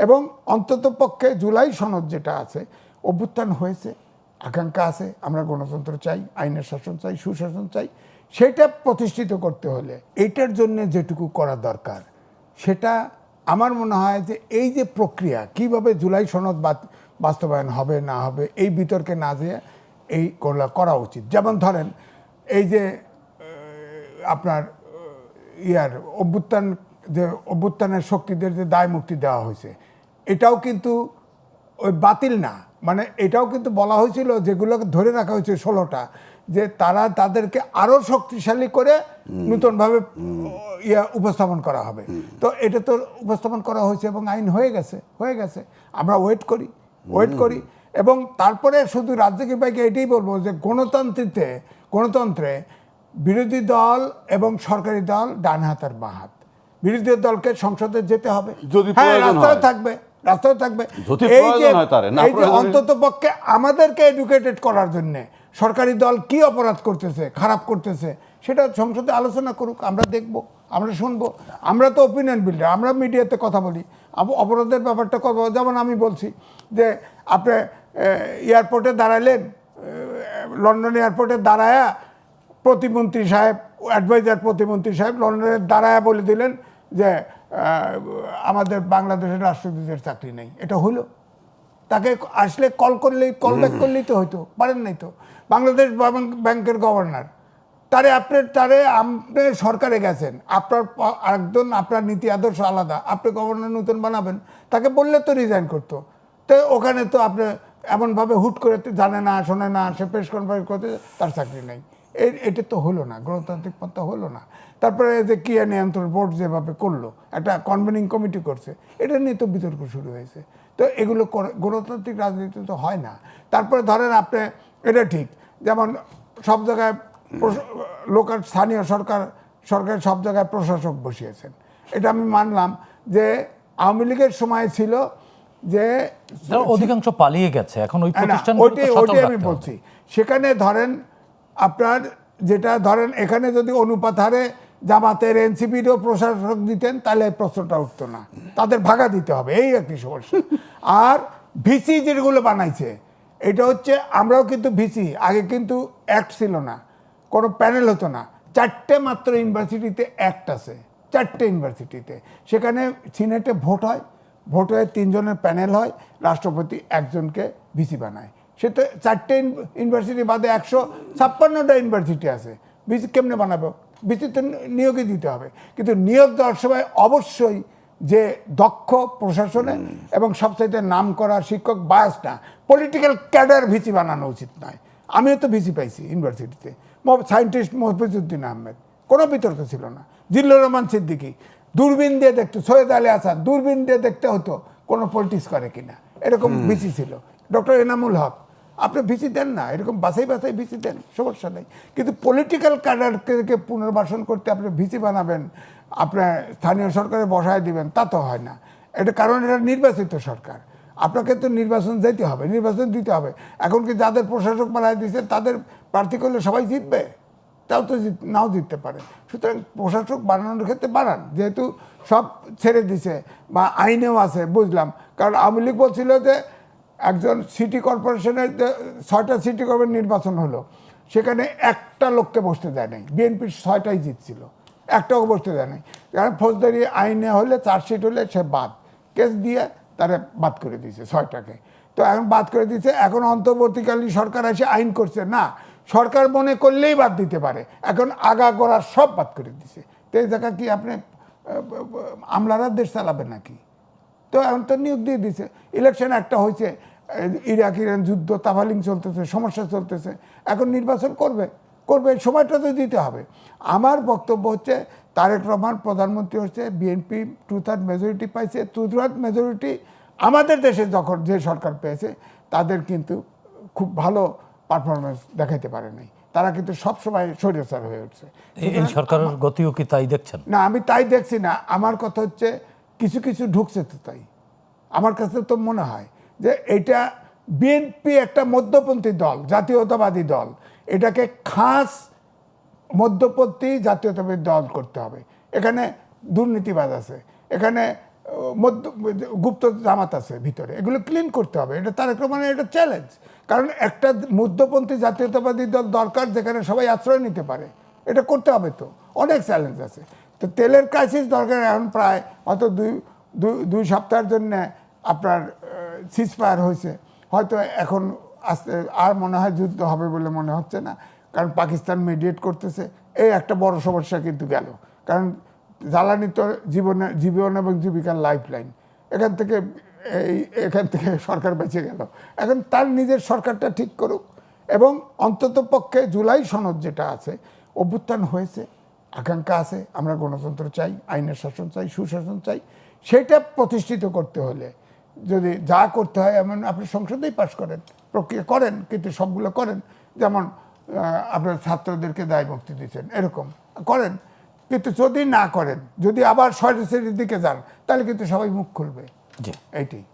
এবং অন্ততপক্ষে জুলাই সনদ যেটা আছে, অভ্যুত্থান হয়েছে, আকাঙ্ক্ষা আছে, আমরা গণতন্ত্র চাই, আইনের শাসন চাই, সুশাসন চাই, সেটা প্রতিষ্ঠিত করতে হলে এইটার জন্য যেটুকু করা দরকার সেটা আমার মনে হয় যে এই যে প্রক্রিয়া কিভাবে জুলাই সনদ বাস্তবায়ন হবে না হবে এই বিতর্কে না যেয়ে এই করা উচিত। যেমন ধরেন এই যে আপনার অভ্যুত্থানের শক্তিদের যে দায় মুক্তি দেওয়া হয়েছে, এটাও কিন্তু ওই বাতিল না, মানে এটাও কিন্তু বলা হয়েছিল যেগুলোকে ধরে রাখা হয়েছে 16টা, যে তারা তাদেরকে আরো শক্তিশালী করে নতুনভাবে উপস্থাপন করা হবে। তো এটা তো উপস্থাপন করা হয়েছে এবং আইন হয়ে গেছে। আমরা ওয়েট করি এবং তারপরে শুধু রাজ্জাকি ভাইকে এটাই বলবো যে গণতন্ত্রে বিরোধী দল এবং সরকারি দল ডান হাত আর বাঁ হাত। বিরোধী দলকে সংসদে যেতে হবে, রাস্তায় থাকবে। এই যে অন্তত পক্ষে আমাদেরকে এডুকেটেড করার জন্য সরকারি দল কি অপরাধ করতেছে, খারাপ করতেছে, সেটা সংসদে আলোচনা করুক, আমরা দেখব, আমরা শুনবো। আমরা তো ওপিনিয়ন বিল্ডার, আমরা মিডিয়াতে কথা বলি, অপরাধের ব্যাপারটা করবো। যেমন আমি বলছি যে আপনি এয়ারপোর্টে দাঁড়ালেন, লন্ডন এয়ারপোর্টে দাঁড়ায়া প্রতিমন্ত্রী সাহেব, অ্যাডভাইজার প্রতিমন্ত্রী সাহেব লন্ডনের দাঁড়ায়া বলে দিলেন যে আমাদের বাংলাদেশের রাষ্ট্রদূতের চাকরি নেই। এটা হলো? তাকে আসলে কল ব্যাক করলেই তো হয়তো, পারেন নাই তো। বাংলাদেশ ব্যাংকের গভর্নর, আপনি সরকারে গেছেন, আপনার নীতি আদর্শ আলাদা, আপনি গভর্নর নতুন বানাবেন, তাকে বললে তো রিজাইন করতো। তো ওখানে তো আপনি এমনভাবে হুট করে জানে না, শোনে না, সে প্রেস কনফারেন্স করতে, তার চাকরি নেই। এটা তো হলো না, গণতান্ত্রিক পন্থা হলো না। তারপরে যে ক্রিয়া নিয়ন্ত্রণ বোর্ড যেভাবে করলো, একটা কনভেনিং কমিটি করছে, এটা নিয়ে তো বিতর্ক শুরু হয়েছে। তো এগুলো গণতান্ত্রিক রাজনীতি তো হয় না। তারপরে ধরেন আপনি, এটা ঠিক, যেমন সব জায়গায় লোকাল স্থানীয় সরকার সব জায়গায় প্রশাসক বসিয়েছেন, এটা আমি মানলাম যে আওয়ামী লীগের সময় ছিল যে অধিকাংশ পালিয়ে গেছে, এখন ওই প্রতিষ্ঠান ওইটাই আমি বলছি। সেখানে ধরেন আপনার যেটা ধরেন এখানে যদি অনুপাত হারে জামাতের এনসিপিরও প্রশাসক দিতেন তাহলে এই প্রশ্নটা উঠতো না, তাদের ভাগা দিতে হবে, এই একটি সমস্যা। আর ভিসি যেগুলো বানাইছে, এটা হচ্ছে আমরাও কিন্তু ভিসি, আগে কিন্তু অ্যাক্ট ছিল না, কোনো প্যানেল হতো না, 4টে মাত্র ইউনিভার্সিটিতে অ্যাক্ট আছে, 4টে ইউনিভার্সিটিতে। সেখানে সিনেটে ভোট হয়, 3 জনের প্যানেল হয়, রাষ্ট্রপতি একজনকে ভিসি বানায়। সে তো 4টে ইউনিভার্সিটি বাদে 156টা ইউনিভার্সিটি আছে, ভিসি কেমনে বানাবো? ভিসি তো নিয়োগই দিতে হবে। কিন্তু নিয়োগ দেওয়ার সময় অবশ্যই যে দক্ষ প্রশাসনে এবং সবচাইতে নাম করা শিক্ষক, বায়াস না, পলিটিক্যাল ক্যাডার ভিসি বানানো উচিত নয়। আমিও তো ভিসি পাইছি ইউনিভার্সিটিতে, সায়েন্টিস্ট মফিজউদ্দিন আহমেদ, কোনো বিতর্ক ছিল না। জিল্লুর রহমান সিদ্দিকী দূরবীন দিয়ে দেখতো, সৈয়দ আলী হাসান দূরবীন দিয়ে দেখতে হতো কোনো পলিটিক্স করে কিনা, এরকম ভিসি ছিল। ডক্টর এনামুল হক, আপনি ভিসি দেন না, এরকম বাছাই ভিসি দেন, সমস্যা নেই। কিন্তু পলিটিক্যাল ক্যাডারকে পুনর্বাসন করতে আপনি ভিসি বানাবেন, আপনার স্থানীয় সরকারে বসায় দিবেন, তা তো হয় না। এটা কারণ এটা নির্বাচিত সরকার, আপনাকে তো নির্বাচন দিতে হবে। এখন কি যাদের প্রশাসক বানায় দিয়েছে তাদের প্রার্থী করলে সবাই জিতবে? তাও তো নাও জিততে পারে। সুতরাং প্রশাসক বানানোর ক্ষেত্রে বানান, যেহেতু সব ছেড়ে দিছে বা আইনেও আছে, বুঝলাম। কারণ আওয়ামী লীগ বলছিল যে একজন সিটি কর্পোরেশনের 6টা সিটি কর্পোরেশন নির্বাচন হলো, সেখানে একটা লোককে বসতে দেয় নাই, বিএনপির 6টাই জিতছিল, একটাও বসতে দেয় নাই। কারণ ফৌজদারি আইনে হলে চার্জশিট হলে সে বাদ, কেস দিয়ে তারা বাদ করে দিয়েছে 6টাকে। তো এখন বাদ করে দিয়েছে, এখন অন্তর্বর্তীকালীন সরকার এসে আইন করছে না, সরকার মনে করলেই বাদ দিতে পারে, এখন আগাগোড়া সব বাদ করে দিছে। তো এই জায়গা কি আপনি আমলারা দেশ চালাবে নাকি? তো এখন তো নিয়োগ দিয়ে দিছে, ইলেকশন একটা হয়েছে, ইরাক ইরান যুদ্ধ, তাফালিং চলতেছে, সমস্যা চলতেছে, এখন নির্বাচন করবে, সময়টা তো দিতে হবে। আমার বক্তব্য হচ্ছে তারেক রহমান প্রধানমন্ত্রী হচ্ছে, বিএনপি 2/3 মেজরিটি পাইছে, 2/3 মেজরিটি আমাদের দেশে যখন যে সরকার পেয়েছে তাদের কিন্তু খুব ভালো পারফরমেন্স দেখাইতে পারে নাই, তারা কিন্তু সবসময় স্বৈরাচার হয়ে উঠছে। এই সরকারের গতিও কি তাই দেখছেন? না, আমি তাই দেখছি না। আমার কথা হচ্ছে কিছু ঢুকছে তো, তাই আমার কাছে তো মনে হয় যে এটা বিএনপি একটা মধ্যপন্থী দল, জাতীয়তাবাদী দল, এটাকে খাস মধ্যপন্থী জাতীয়তাবাদী দল করতে হবে। এখানে দুর্নীতিবাজ আছে, এখানে মধ্য গুপ্ত জামাত আছে ভিতরে, এগুলো ক্লিন করতে হবে। এটা তারেক রহমানের এটা চ্যালেঞ্জ, কারণ একটা মধ্যপন্থী জাতীয়তাবাদী দল দরকার যেখানে সবাই আশ্রয় নিতে পারে। এটা করতে হবে, তো অনেক চ্যালেঞ্জ আছে। তো তেলের ক্রাইসিস দরকার, এখন প্রায় হয়তো দুই সপ্তাহের জন্য আপনার সিজফায়ার হয়েছে, হয়তো এখন আস্তে আর মনে হয় যুদ্ধ হবে বলে মনে হচ্ছে না, কারণ পাকিস্তান মিডিয়েট করতেছে। এই একটা বড় সমস্যা কিন্তু গেল, কারণ জ্বালানি তো জীবন এবং জীবিকার লাইফ লাইন। এখান থেকে সরকার বেঁচে গেল। এখন তার নিজের সরকারটা ঠিক করুক, এবং অন্তত পক্ষে জুলাই সনদ যেটা আছে, অভ্যুত্থান হয়েছে, আকাঙ্ক্ষা আছে, আমরা গণতন্ত্র চাই, আইনের শাসন চাই, সুশাসন চাই, সেটা প্রতিষ্ঠিত করতে হলে যদি যা করতে হয়, এমন আপনি সংসদেই পাশ করেন, প্রক্রিয়া করেন, কিন্তু সবগুলো করেন। যেমন আপনার ছাত্রদেরকে দায় মুক্তি দিচ্ছেন, এরকম করেন। কিন্তু যদি না করেন, যদি আবার স্বৈরাচারের দিকে যান, তাহলে কিন্তু সবাই মুখ খুলবে। জি। এইটাই।